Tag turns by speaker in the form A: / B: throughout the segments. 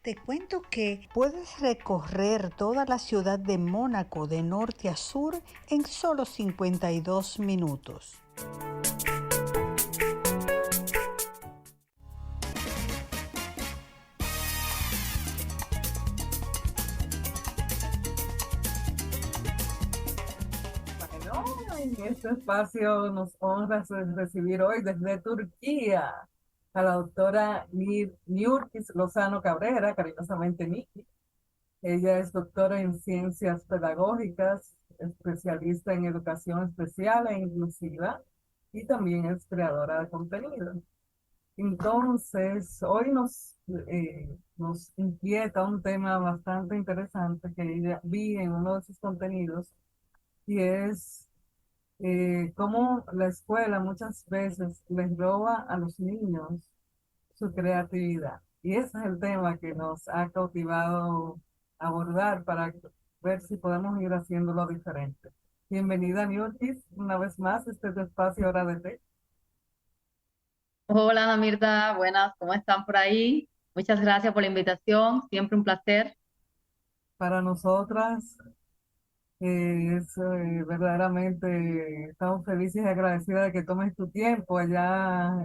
A: Te cuento que puedes recorrer toda la ciudad de Mónaco de norte a sur en solo 52 minutos.
B: Bueno, en este espacio nos honra recibir hoy desde Turquía a la doctora Niurkis Lozano Cabrera, cariñosamente Niki. Ella es doctora en ciencias pedagógicas, especialista en educación especial e inclusiva y también es creadora de contenido. Entonces, hoy nos inquieta un tema bastante interesante que ella vi en uno de sus contenidos y es cómo la escuela muchas veces les roba a los niños su creatividad. Y ese es el tema que nos ha cautivado abordar para ver si podemos ir haciéndolo diferente. Bienvenida, Newtis, una vez más, este es tu espacio Hora de Té.
C: Hola, Ana Mirta, buenas, ¿cómo están por ahí? Muchas gracias por la invitación, siempre un placer.
B: Para nosotras verdaderamente, estamos felices y agradecidas de que tomes tu tiempo. Allá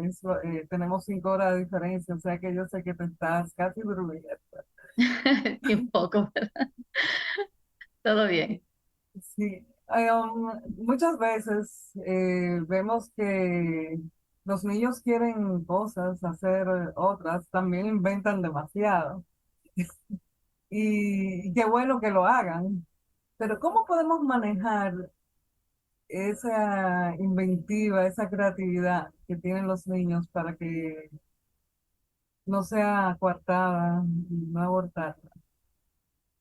B: tenemos 5 horas de diferencia, o sea que yo sé que te estás casi durmiendo.
C: Sí, un poco, ¿verdad? Todo bien.
B: Sí, muchas veces vemos que los niños quieren cosas, hacer otras, también inventan demasiado. Y qué bueno que lo hagan, pero ¿cómo podemos manejar esa inventiva, esa creatividad que tienen los niños para que no sea coartada, no abortada?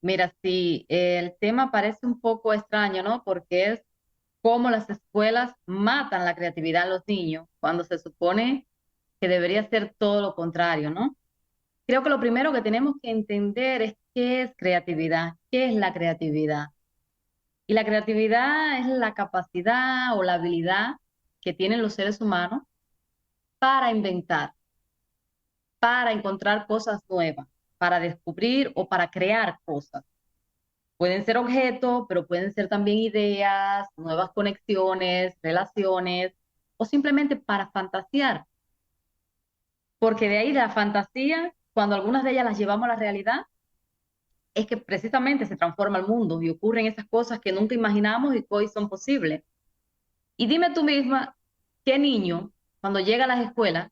C: Mira, sí, el tema parece un poco extraño, ¿no? Porque es cómo las escuelas matan la creatividad a los niños cuando se supone que debería ser todo lo contrario, ¿no? Creo que lo primero que tenemos que entender es qué es creatividad, qué es la creatividad. Y la creatividad es la capacidad o la habilidad que tienen los seres humanos para inventar, para encontrar cosas nuevas, para descubrir o para crear cosas. Pueden ser objetos, pero pueden ser también ideas, nuevas conexiones, relaciones, o simplemente para fantasear, porque de ahí de la fantasía, cuando algunas de ellas las llevamos a la realidad, es que precisamente se transforma el mundo y ocurren esas cosas que nunca imaginamos y que hoy son posibles. Y dime tú misma, ¿qué niño, cuando llega a las escuelas,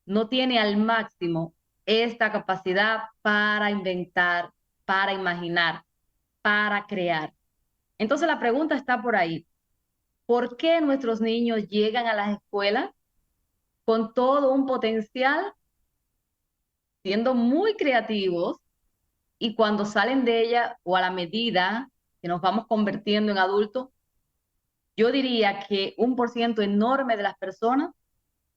C: no tiene al máximo esta capacidad para inventar, para imaginar, para crear? Entonces la pregunta está por ahí. ¿Por qué nuestros niños llegan a las escuelas con todo un potencial, siendo muy creativos, y cuando salen de ella o a la medida que nos vamos convirtiendo en adultos, yo diría que un por ciento enorme de las personas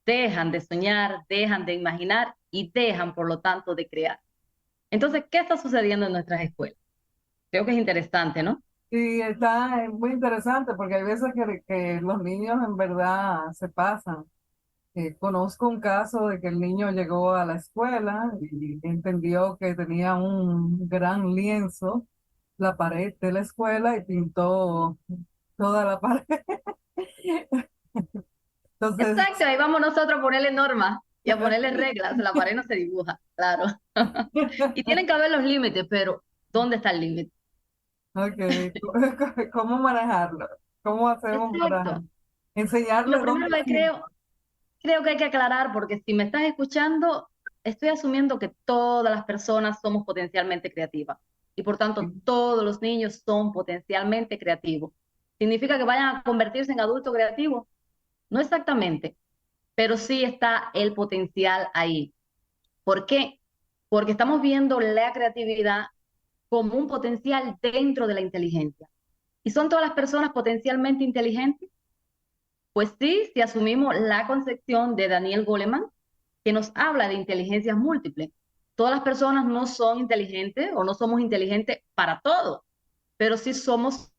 C: dejan de soñar, dejan de imaginar y dejan, por lo tanto, de crear? Entonces, ¿qué está sucediendo en nuestras escuelas? Creo que es interesante, ¿no?
B: Y está muy interesante porque hay veces que los niños en verdad se pasan. Conozco un caso de que el niño llegó a la escuela y entendió que tenía un gran lienzo, la pared de la escuela, y pintó toda la pared. Entonces,
C: Exacto, ahí vamos nosotros a ponerle normas y a ponerle reglas. La pared no se dibuja, claro. Y tienen que haber los límites, pero ¿dónde está el límite?
B: ok, ¿cómo manejarlo? ¿Cómo hacemos para
C: Exacto. Lo
B: enseñarles
C: primero
B: dónde
C: que
B: sí?
C: creo que hay que aclarar, porque si me estás escuchando, estoy asumiendo que todas las personas somos potencialmente creativas y por tanto todos los niños son potencialmente creativos. ¿Significa que vayan a convertirse en adultos creativos? No exactamente, pero sí está el potencial ahí. ¿Por qué? Porque estamos viendo la creatividad como un potencial dentro de la inteligencia. ¿Y son todas las personas potencialmente inteligentes? Pues sí, si asumimos la concepción de Daniel Goleman, que nos habla de inteligencias múltiples. Todas las personas no son inteligentes o no somos inteligentes para todo, pero sí somos.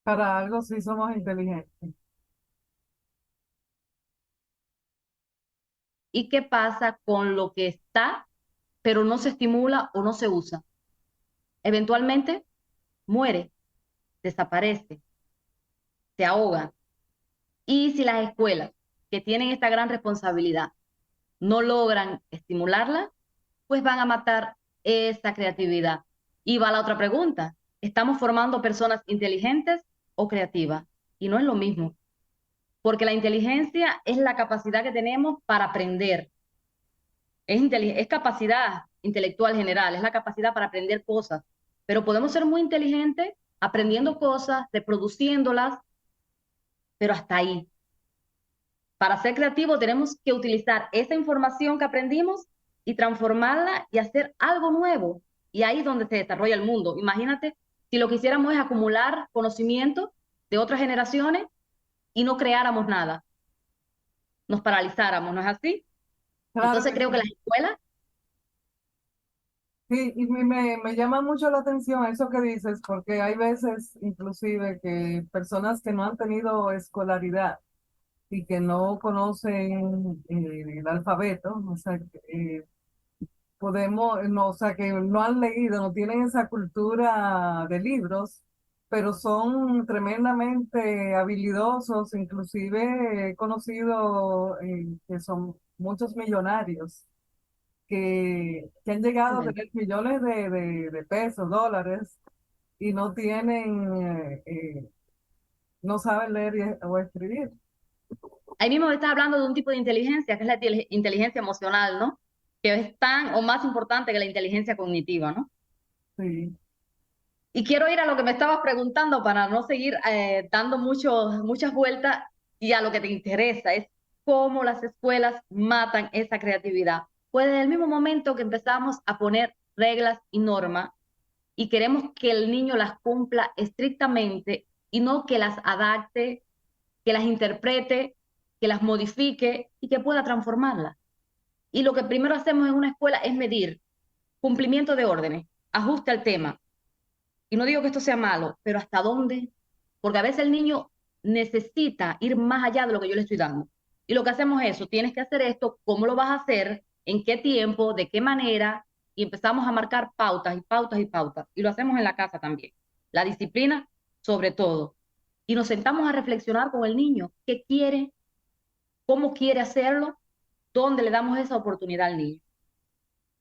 B: Para algo sí somos inteligentes.
C: ¿Y qué pasa con lo que está, pero no se estimula o no se usa? Eventualmente muere, desaparece, se ahoga. Y si las escuelas que tienen esta gran responsabilidad no logran estimularla, pues van a matar esa creatividad. Y va la otra pregunta, ¿estamos formando personas inteligentes o creativas? Y no es lo mismo, porque la inteligencia es la capacidad que tenemos para aprender, es capacidad intelectual general, es la capacidad para aprender cosas, pero podemos ser muy inteligentes aprendiendo cosas, reproduciéndolas, pero hasta ahí. Para ser creativo tenemos que utilizar esa información que aprendimos y transformarla y hacer algo nuevo. Y ahí es donde se desarrolla el mundo. Imagínate si lo que hiciéramos es acumular conocimiento de otras generaciones y no creáramos nada, nos paralizáramos, ¿no es así?
B: Claro
C: Entonces
B: que
C: creo que las
B: sí.
C: escuelas,
B: Sí, y me llama mucho la atención eso que dices, porque hay veces inclusive que personas que no han tenido escolaridad y que no conocen el alfabeto, o sea, podemos, no, o sea, que no han leído, no tienen esa cultura de libros, pero son tremendamente habilidosos, inclusive he conocido que son muchos millonarios que han llegado a tener millones de pesos, dólares, y no tienen, no saben leer o escribir.
C: ahí mismo me estás hablando de un tipo de inteligencia, que es la inteligencia emocional, ¿no? Que es tan o más importante que la inteligencia cognitiva, ¿no?
B: Sí,
C: Y quiero ir a lo que me estabas preguntando para no seguir dando muchas vueltas y a lo que te interesa, es cómo las escuelas matan esa creatividad. Pues desde el mismo momento que empezamos a poner reglas y normas y queremos que el niño las cumpla estrictamente y no que las adapte, que las interprete, que las modifique y que pueda transformarlas. Y lo que primero hacemos en una escuela es medir cumplimiento de órdenes, ajuste al tema, y no digo que esto sea malo, pero ¿hasta dónde? Porque a veces el niño necesita ir más allá de lo que yo le estoy dando. Y lo que hacemos es eso, tienes que hacer esto, ¿cómo lo vas a hacer? ¿En qué tiempo? ¿De qué manera? Y empezamos a marcar pautas y pautas y pautas. Y lo hacemos en la casa también. La disciplina, sobre todo. Y nos sentamos a reflexionar con el niño. ¿Qué quiere? ¿Cómo quiere hacerlo? ¿Dónde le damos esa oportunidad al niño?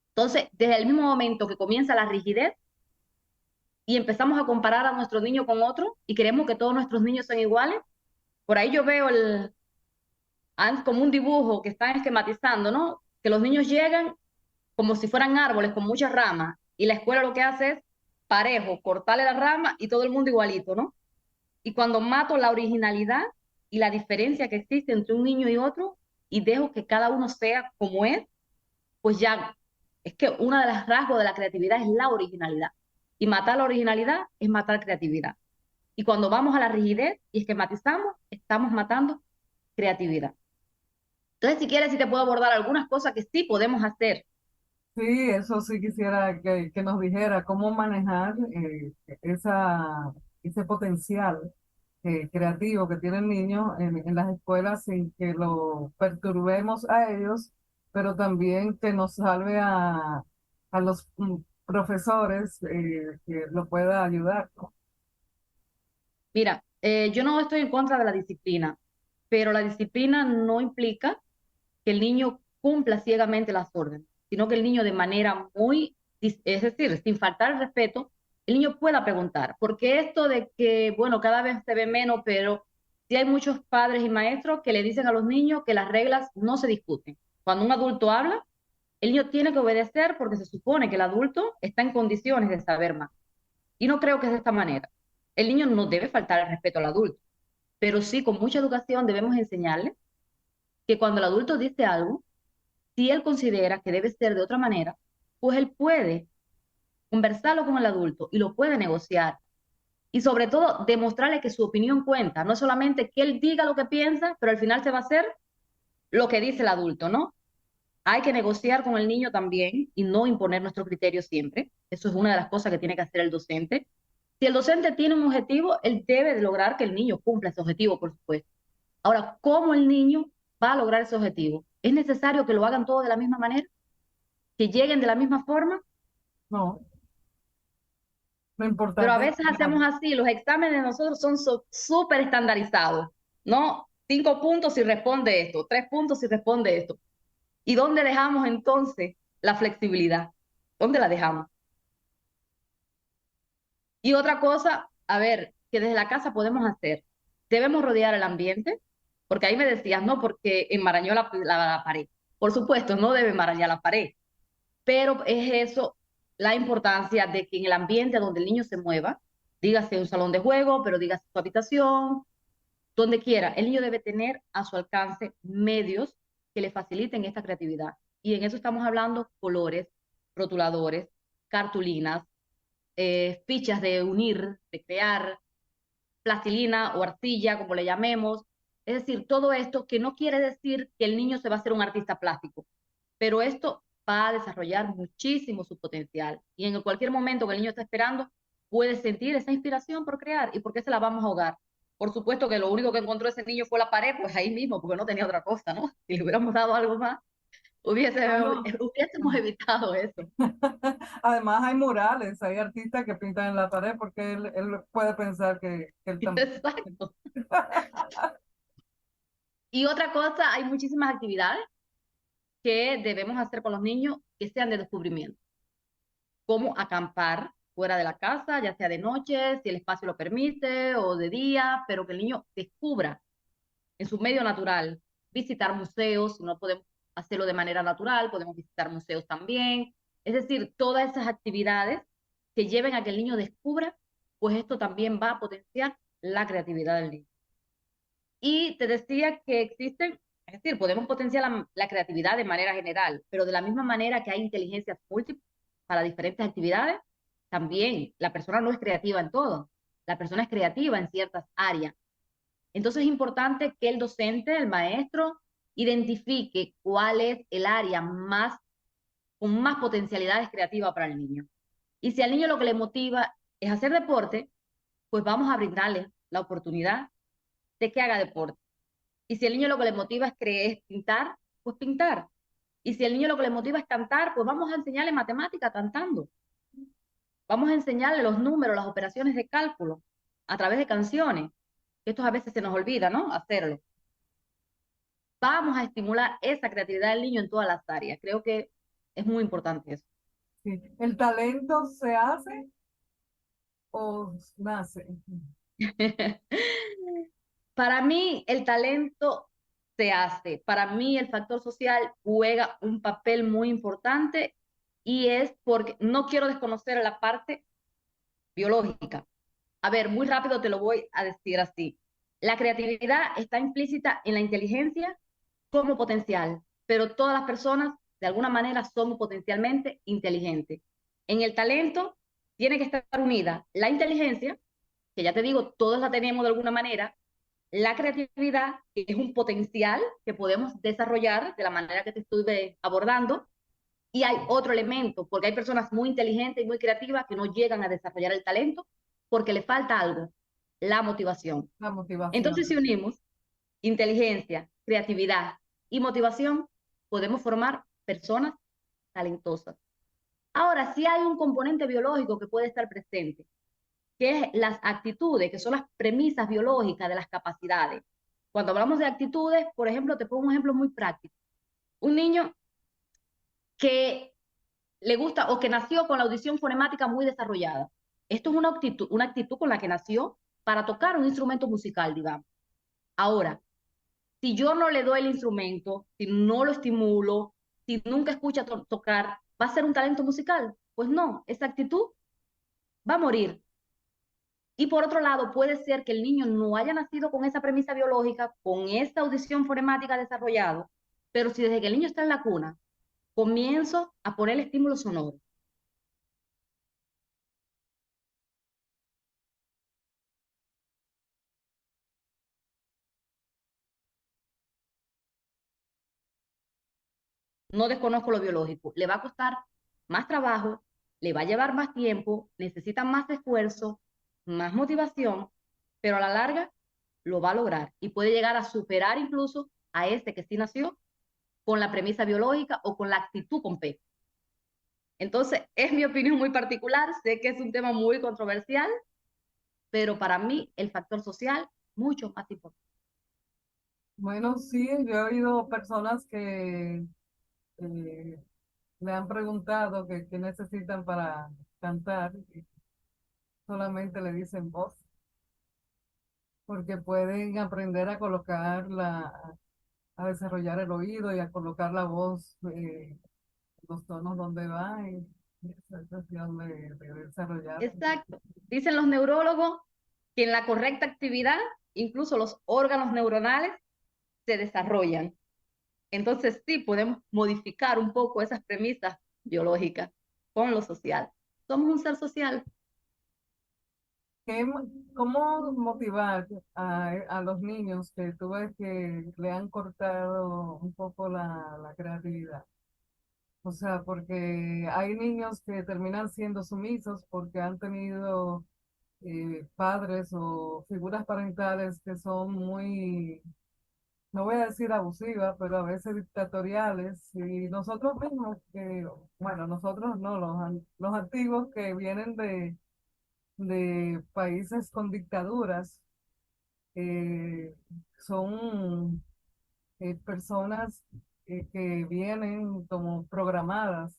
C: Entonces, desde el mismo momento que comienza la rigidez, y empezamos a comparar a nuestros niños con otros y queremos que todos nuestros niños sean iguales. Por ahí yo veo como un dibujo que están esquematizando, ¿no? Que los niños llegan como si fueran árboles con muchas ramas y la escuela lo que hace es parejo, cortarle la rama y todo el mundo igualito, ¿no? Y cuando mato la originalidad y la diferencia que existe entre un niño y otro y dejo que cada uno sea como es, pues ya es que uno de los rasgos de la creatividad es la originalidad. Y matar la originalidad es matar creatividad. Y cuando vamos a la rigidez y esquematizamos, estamos matando creatividad. Entonces, si quieres, sí te puedo abordar algunas cosas que sí podemos hacer.
B: sí, eso sí quisiera que nos dijera cómo manejar ese potencial creativo que tiene el niño en las escuelas sin que lo perturbemos a ellos, pero también que nos salve a los profesores que lo pueda ayudar, ¿no?
C: Mira, yo no estoy en contra de la disciplina, pero la disciplina no implica que el niño cumpla ciegamente las órdenes, sino que el niño de manera es decir, sin faltar el respeto, el niño pueda preguntar. Porque esto de que, bueno, cada vez se ve menos, pero sí hay muchos padres y maestros que le dicen a los niños que las reglas no se discuten. Cuando un adulto habla, el niño tiene que obedecer porque se supone que el adulto está en condiciones de saber más. Y no creo que es de esta manera. El niño no debe faltar el respeto al adulto, pero sí con mucha educación debemos enseñarle que cuando el adulto dice algo, si él considera que debe ser de otra manera, pues él puede conversarlo con el adulto y lo puede negociar. Y sobre todo, demostrarle que su opinión cuenta, no solamente que él diga lo que piensa, pero al final se va a hacer lo que dice el adulto, ¿no? Hay que negociar con el niño también y no imponer nuestro criterio siempre. Eso es una de las cosas que tiene que hacer el docente. Si el docente tiene un objetivo, él debe de lograr que el niño cumpla ese objetivo, por supuesto. Ahora, ¿cómo el niño va a lograr ese objetivo? ¿Es necesario que lo hagan todo de la misma manera? ¿Que lleguen de la misma forma?
B: No, lo
C: Pero a
B: importante es
C: veces
B: llegar.
C: hacemos así, los exámenes de nosotros son súper estandarizados, ¿no? 5 puntos si responde esto, 3 puntos si responde esto. ¿Y dónde dejamos entonces la flexibilidad? ¿Dónde la dejamos? Y otra cosa, a ver, que desde la casa podemos hacer, debemos rodear el ambiente, porque ahí me decías, no, porque enmarañó la pared. Por supuesto, no debe enmarañar la pared, pero es eso la importancia de que en el ambiente donde el niño se mueva, dígase un salón de juego, pero dígase su habitación, donde quiera, el niño debe tener a su alcance medios que le faciliten esta creatividad. Y en eso estamos hablando colores, rotuladores, cartulinas, fichas de unir, de crear, plastilina o arcilla, como le llamemos. Es decir, todo esto que no quiere decir que el niño se va a hacer un artista plástico, pero esto va a desarrollar muchísimo su potencial. Y en cualquier momento que el niño está esperando, puede sentir esa inspiración por crear. ¿Y por qué se la vamos a ahogar? Por supuesto que lo único que encontró ese niño fue la pared, pues ahí mismo, porque no tenía otra cosa, ¿no? Si le hubiéramos dado algo más,
B: Bueno,
C: hubiésemos evitado eso.
B: además hay murales, hay artistas que pintan en la pared porque él puede pensar que él también.
C: Exacto. Y otra cosa, hay muchísimas actividades que debemos hacer con los niños que sean de descubrimiento, como acampar fuera de la casa, ya sea de noche, si el espacio lo permite, o de día, pero que el niño descubra en su medio natural, visitar museos, si no podemos hacerlo de manera natural, podemos visitar museos también, es decir, todas esas actividades que lleven a que el niño descubra, pues esto también va a potenciar la creatividad del niño. Y te decía que existen, es decir, podemos potenciar la creatividad de manera general, pero de la misma manera que hay inteligencias múltiples para diferentes actividades, también la persona no es creativa en todo, la persona es creativa en ciertas áreas. Entonces es importante que el docente, el maestro, identifique cuál es el área más, con más potencialidades creativas para el niño. Y si al niño lo que le motiva es hacer deporte, pues vamos a brindarle la oportunidad de que haga deporte. Y si el niño lo que le motiva es pintar, pues pintar. Y si el niño lo que le motiva es cantar, pues vamos a enseñarle matemática cantando. Vamos a enseñarle los números, las operaciones de cálculo a través de canciones. Esto a veces se nos olvida, ¿no? Hacerlo. Vamos a estimular esa creatividad del niño en todas las áreas. Creo que es muy importante eso.
B: Sí. ¿El talento se hace o nace?
C: Para mí el talento se hace. Para mí el factor social juega un papel muy importante y es porque no quiero desconocer la parte biológica. A ver, muy rápido te lo voy a decir así. La creatividad está implícita en la inteligencia como potencial, pero todas las personas de alguna manera somos potencialmente inteligentes. En el talento tiene que estar unida la inteligencia, que ya te digo, todos la tenemos de alguna manera, la creatividad, que es un potencial que podemos desarrollar de la manera que te estuve abordando, y hay otro elemento, porque hay personas muy inteligentes y muy creativas que no llegan a desarrollar el talento porque le falta algo, la motivación.
B: La
C: Entonces, si
B: motivación.
C: unimos inteligencia, creatividad y motivación, podemos formar personas talentosas. Ahora, sí hay un componente biológico que puede estar presente, que es las actitudes, que son las premisas biológicas de las capacidades. Cuando hablamos de actitudes, por ejemplo, te pongo un ejemplo muy práctico. Un niño que le gusta o que nació con la audición fonemática muy desarrollada. Esto es una actitud con la que nació para tocar un instrumento musical, digamos. Ahora, si yo no le doy el instrumento, si no lo estimulo, si nunca escucha tocar, ¿va a ser un talento musical? Pues no, esa actitud va a morir. Y por otro lado, puede ser que el niño no haya nacido con esa premisa biológica, con esa audición fonemática desarrollada, pero si desde que el niño está en la cuna, comienzo a poner el estímulo sonoro, no desconozco lo biológico, le va a costar más trabajo, le va a llevar más tiempo, necesita más esfuerzo, más motivación, pero a la larga lo va a lograr y puede llegar a superar incluso a este que sí nació con la premisa biológica o con la actitud con P. Entonces, es mi opinión muy particular, sé que es un tema muy controversial, pero para mí el factor social mucho más importante.
B: Bueno, sí, yo he oído personas que eh, le han preguntado que qué necesitan para cantar y solamente le dicen voz, porque pueden aprender a colocar a desarrollar el oído y a colocar la voz, los tonos donde va y esa es cuestión de desarrollar.
C: Exacto. Dicen los neurólogos que en la correcta actividad, incluso los órganos neuronales se desarrollan. Entonces sí, podemos modificar un poco esas premisas biológicas con lo social. Somos un ser social.
B: ¿Cómo motivar a los niños que tú ves que le han cortado un poco la creatividad? O sea, porque hay niños que terminan siendo sumisos porque han tenido padres o figuras parentales que son muy, no voy a decir abusivas, pero a veces dictatoriales. Y nosotros mismos, bueno, nosotros no, los antiguos que vienen de países con dictaduras, eh, son personas que vienen como programadas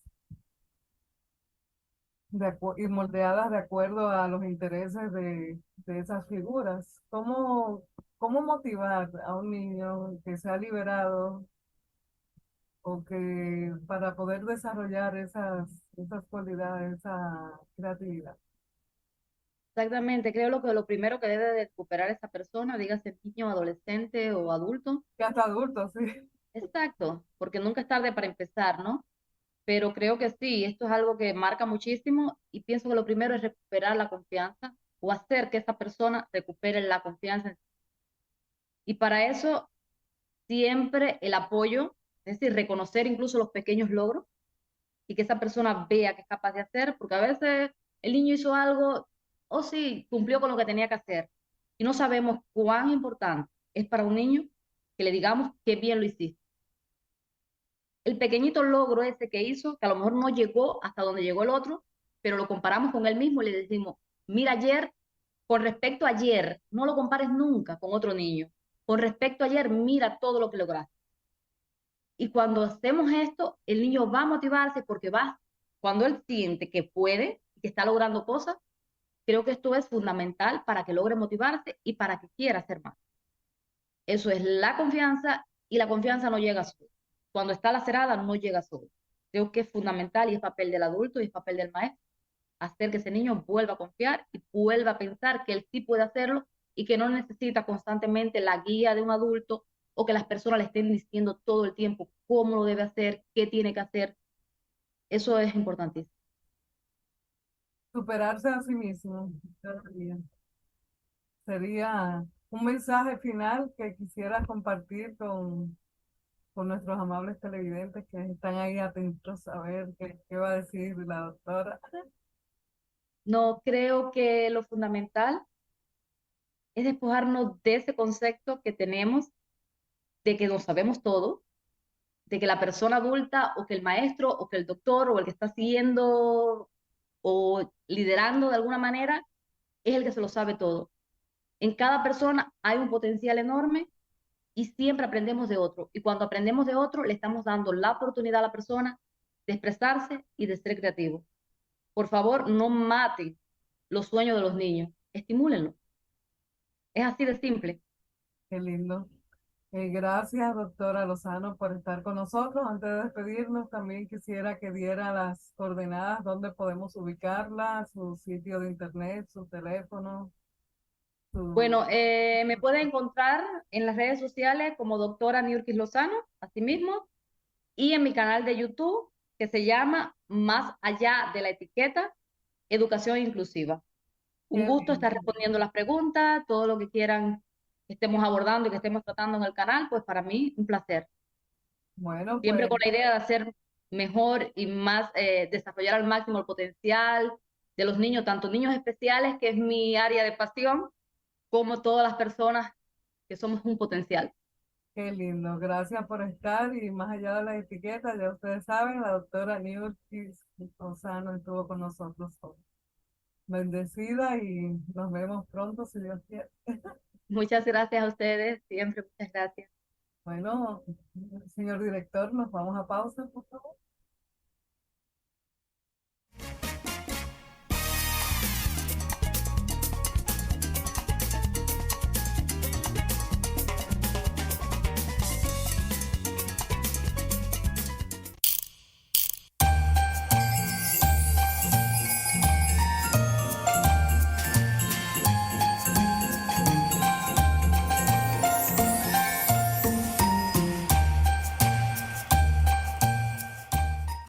B: y moldeadas de acuerdo a los intereses de esas figuras. ¿Cómo motivar a un niño que se ha liberado o que para poder desarrollar esas cualidades, esa creatividad?
C: Exactamente, creo que lo primero que debe de recuperar esa persona, dígase niño, adolescente o adulto,
B: Que hasta adultos, sí.
C: exacto, porque nunca es tarde para empezar, ¿no? Pero creo que sí, esto es algo que marca muchísimo y pienso que lo primero es recuperar la confianza o hacer que esa persona recupere la confianza. Y para eso siempre el apoyo, es decir, reconocer incluso los pequeños logros y que esa persona vea que es capaz de hacer, porque a veces el niño hizo algo, o sí, cumplió con lo que tenía que hacer, y no sabemos cuán importante es para un niño que le digamos qué bien lo hiciste. El pequeñito logro ese que hizo, que a lo mejor no llegó hasta donde llegó el otro, pero lo comparamos con él mismo y le decimos, mira ayer, con respecto a ayer, no lo compares nunca con otro niño. Con respecto a ayer, mira todo lo que lograste. Y cuando hacemos esto, el niño va a motivarse porque va, cuando él siente que puede, que está logrando cosas, creo que esto es fundamental para que logre motivarse y para que quiera hacer más. Eso es la confianza y la confianza no llega sola. Cuando está lacerada no llega sola. Creo que es fundamental y es papel del adulto y es papel del maestro hacer que ese niño vuelva a confiar y vuelva a pensar que él sí puede hacerlo y que no necesita constantemente la guía de un adulto o que las personas le estén diciendo todo el tiempo cómo lo debe hacer, qué tiene que hacer. Eso es importantísimo.
B: Superarse a sí mismo cada día. Sería un mensaje final que quisiera compartir con nuestros amables televidentes que están ahí atentos a ver qué va a decir la doctora.
C: No creo que lo fundamental es despojarnos de ese concepto que tenemos de que no sabemos todo, de que la persona adulta o que el maestro o que el doctor o el que está siguiendo o liderando de alguna manera es el que se lo sabe todo. En cada persona hay un potencial enorme y siempre aprendemos de otro. Y cuando aprendemos de otro, le estamos dando la oportunidad a la persona de expresarse y de ser creativo. Por favor, no maten los sueños de los niños, estimúlenlos. Es así de simple.
B: Qué lindo. Gracias, doctora Lozano, por estar con nosotros. Antes de despedirnos, también quisiera que diera las coordenadas donde podemos ubicarla, su sitio de internet, su teléfono, su...
C: Bueno, me pueden encontrar en las redes sociales como doctora Niurkis Lozano, así mismo, y en mi canal de YouTube que se llama Más allá de la etiqueta, Educación Inclusiva. Un
B: Qué
C: gusto estar
B: lindo.
C: respondiendo las preguntas, todo lo que quieran que estemos abordando y que estemos tratando en el canal, pues para mí un placer.
B: Bueno,
C: Siempre
B: pues
C: con la idea de hacer mejor y más, desarrollar al máximo el potencial de los niños, tanto niños especiales, que es mi área de pasión, como todas las personas que somos un potencial.
B: Qué lindo, gracias por estar y más allá de las etiquetas, ya ustedes saben, la doctora Nilkis Lozano estuvo con nosotros hoy. Bendecida y nos vemos pronto si Dios quiere.
C: Muchas gracias a ustedes, siempre muchas gracias.
B: Bueno, señor director, nos vamos a pausa, por favor.